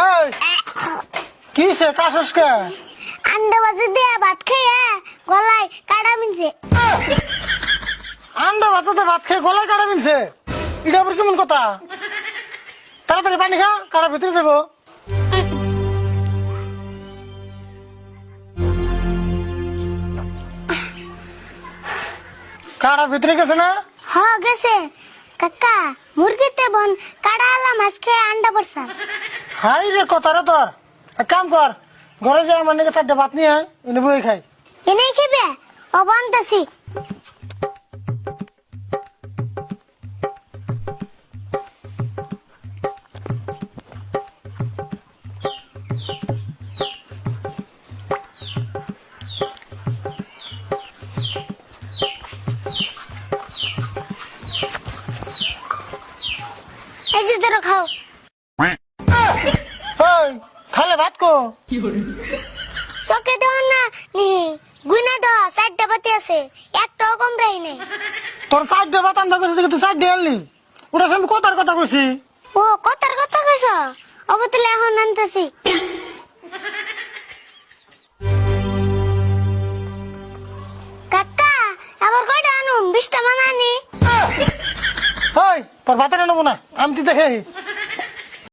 এই কি সে কাশস কে? আন্ডা বাজে দিয়া ভাত খাইয়া গলায় কাটা মিনছে। আন্ডা ভাতে ভাত খেয়ে গলায় কাটা মিলছে, এটা আবার কেমন কথা? তাড়াতাড়ি পানি খা, কাটা ভিতরে যাবো। কাটা ভিতরে গেছে না? হ গেছে কাকা, মুরগিতে বন কাটা আলা মাছ খেয়ে আন্ডা পড়ছা। হাই রে কথা রে তোর। এক কাম কর, ঘরে যাই আমার নাকি 4টা ভাত নিয়ে আয়, এনে বই খাই। এনেই খেবে অবন্তাসি। এই যে ধরো খাও। ওই খালে ভাত কো? চোখে দেওয়া না নি গুনা দেওয়া 4টা বাতি আছে, একটাও কম রাই নেই। তোর 4টা ভাত আনবা কইছিস দেখে তুই 4টা আনলি, ওটা আমি কথার কথা কইছি। ও কথার কথা কইছ, অবতলে এখন আনতেছি। কাকা আবার কয়টা আনুম? 20টা মানানি। ওই তোর ভাতের নেবো না, আমি তুই দেখে